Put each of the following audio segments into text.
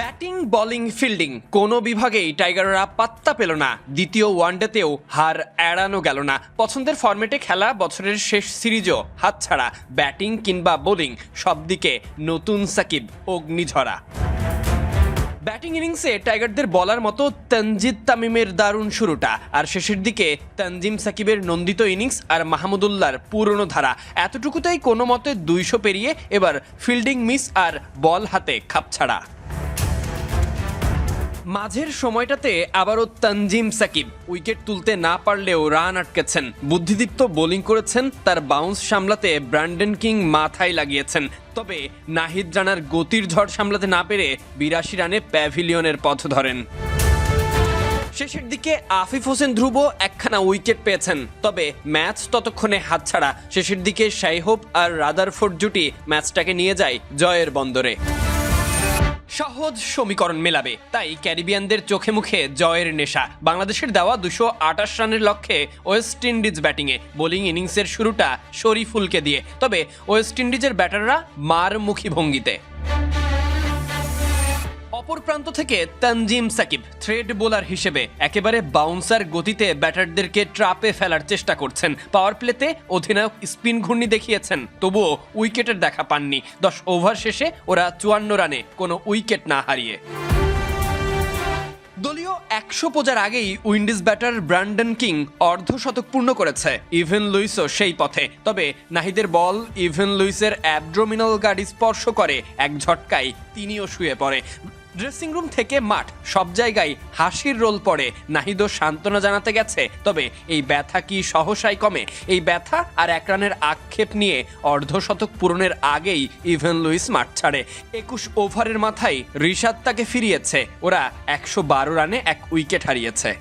Batting bowling fielding কোনো বিভাগেই টাইগাররা পাত্তা পেল না। দ্বিতীয় ওয়ানডেতেও হার এড়ানো গেল না। পছন্দের ফরম্যাটে খেলা বছরের শেষ সিরিজও হাতছাড়া। ব্যাটিং কিংবা বোলিং সব দিকে নতুন সাকিব অগ্নিঝরা। ব্যাটিং ইনিংসে টাইগারদের বলার মতো তানজিদ তামিমের দারুণ শুরুটা, আর শেষের দিকে তানজিম সাকিবের নন্দিত ইনিংস আর মাহমুদুল্লাহর পুরনো ধারা। এতটুকুতেই কোনো মতে 200 পেরিয়ে এবার ফিল্ডিং মিস আর বল হাতে খাপছাড়া। মাঝের সময়টাতে আবারও তানজিম সাকিব উইকেট তুলতে না পারলেও রান আটকেছেন। বুদ্ধিদীপ্ত বোলিং করেছেন, তার বাউন্স সামলাতে ব্র্যান্ডন কিং মাথায় লাগিয়েছেন। তবে নাহিদ রানার গতির ঝড় সামলাতে না পেরে 82 রানে প্যাভিলিয়নের পথ ধরেন। শেষের দিকে আফিফ হোসেন ধ্রুব একখানা উইকেট পেয়েছেন, তবে ম্যাচ ততক্ষণে হাতছাড়া। শেষের দিকে শাইহোপ আর রাদারফোর্ড জুটি ম্যাচটাকে নিয়ে যায় জয়ের বন্দরে। সহজ সমীকরণ মেলাবে, তাই ক্যারিবিয়ানদের চোখে মুখে জয়ের নেশা। বাংলাদেশের দেওয়া 228 রানের লক্ষ্যে ওয়েস্ট ইন্ডিজ ব্যাটিংয়ে। বোলিং ইনিংসের শুরুটা শরীফুলকে দিয়ে, তবে ওয়েস্ট ইন্ডিজের ব্যাটাররা মারমুখী ভঙ্গিতে। অপর প্রান্ত থেকে তানজিম সাকিব থ্রেড বোলার হিসেবে একেবারে বাউন্সার গতিতে ব্যাটারদেরকে ট্রাপে ফেলার চেষ্টা করছেন। পাওয়ার প্লেতে অধিনায়ক স্পিন ঘূর্ণি দেখিয়েছেন, তবুও উইকেটের দেখা পাননি। 10 ওভার শেষে ওরা 54 রানে কোনো উইকেট না হারিয়ে। দলীয় 100 পোজার আগেই উইন্ডিজ ব্যাটার ব্র্যান্ডন কিং অর্ধশতক পূর্ণ করেছে। ইভেন লুইসও সেই পথে, তবে নাহিদের বল ইভেন লুইসের অ্যাবডোমিনাল গার্ড স্পর্শ করে। এক ঝটকায় তিনিও শুয়ে পড়ে। ড্রেসিং রুম থেকে মাঠ সব জায়গায় হাসির রোল পড়ে। নাহিদও সান্ত্বনা জানাতে গেছে, তবে এই ব্যথা কি সহসাই কমে? এই ব্যথা আর 1 রানের আক্ষেপ নিয়ে অর্ধশতক পূরণের আগেই ইভেন লুইস মাঠ ছাড়ে। 21 ওভারের মাথায় রিশাদ তাকে ফিরিয়েছে। ওরা 112 রানে 1 উইকেট হারিয়েছে।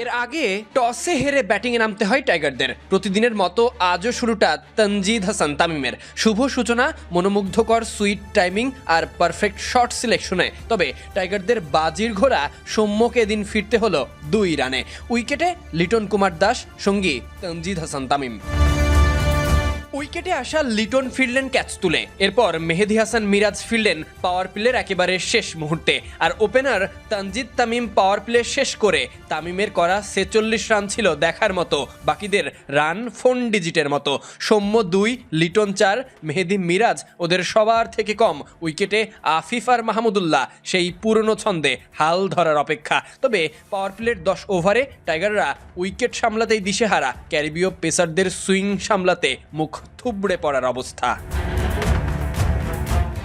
এর আগে টসে হেরে ব্যাটিংয়ে নামতে হয় টাইগারদের। প্রতিদিনের মতো আজও শুরুটা তানজিদ হাসান তামিমের। শুভ সূচনা, মনোমুগ্ধকর সুইট টাইমিং আর পারফেক্ট শট সিলেকশনে। তবে টাইগারদের বাজির ঘোড়া সৌম্যকে এদিন ফিরতে হলো 2 রানে। উইকেটে লিটন কুমার দাস, সঙ্গী তানজিদ হাসান তামিম। উইকেটে আসা লিটন ফিরলেন ক্যাচ তুলে, এরপর মেহেদী হাসান মিরাজ ফিরলেন পাওয়ার প্লের একেবারে শেষ মুহূর্তে। আর opener Tanzid Tamim power play শেষ করে তামিমের করা 46 রান ছিল দেখার মতো। বাকিদের রান ফোন ডিজিটের মতো। সৌম্য 2, লিটন 4, মেহেদী মিরাজ ওদের সবার থেকে কম। উইকেটে আফিফ আর মাহমুদুল্লাহ সেই পুরনো ছন্দে হাল ধরার অপেক্ষা। তবে পাওয়ার প্লের 10 ওভারে টাইগাররা উইকেট সামলাতেই দিশেহারা। ক্যারিবীয় পেসারদের সুইং সামলাতে মুখ থুবড়ে পড়ার অবস্থা।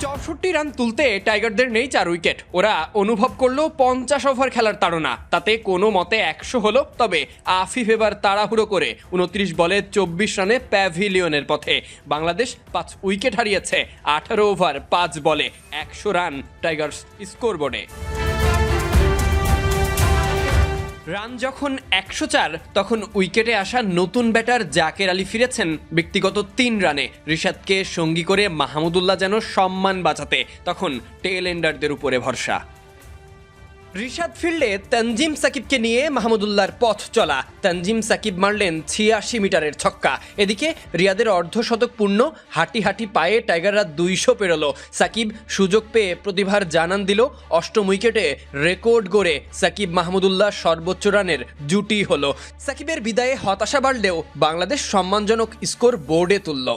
64 রান তুলতে টাইগারদের নেই 4 উইকেট। ওরা অনুভব করলো 50 ওভার খেলার তাড়না, তাতে কোনো মতে 100 হলো। তবে আফিফ এবার তাড়াহুড়ো করে 29 বলে 24 রানে প্যাভিলিয়নের পথে। বাংলাদেশ 5 উইকেট হারিয়েছে। 18 ওভার 5 বলে 100 রান টাইগার্স স্কোরবোর্ডে। রান যখন 104, তখন উইকেটে আসা নতুন ব্যাটার জাকের আলী ফিরেছেন ব্যক্তিগত 3 রানে। রিশাদকে সঙ্গী করে মাহমুদুল্লাহ যেন সম্মান বাঁচাতে, তখন টেল এন্ডারদের উপরে ভরসা। রিশাদ ফিরলে তানজিম সাকিবকে নিয়ে মাহমুদুল্লাহর পথ চলা। তানজিম সাকিব মারলেন 86 মিটারের ছক্কা। এদিকে রিয়াদের অর্ধশতক পূর্ণ। হাঁটি হাঁটি পায়ে টাইগাররা 200 পেরোলো। সাকিব সুযোগ পেয়ে প্রতিভার জানান দিল। 8ম উইকেটে রেকর্ড গড়ে সাকিব মাহমুদুল্লাহ সর্বোচ্চ রানের জুটি হলো। সাকিবের বিদায়ে হতাশা বাড়লেও বাংলাদেশ সম্মানজনক স্কোর বোর্ডে তুলল।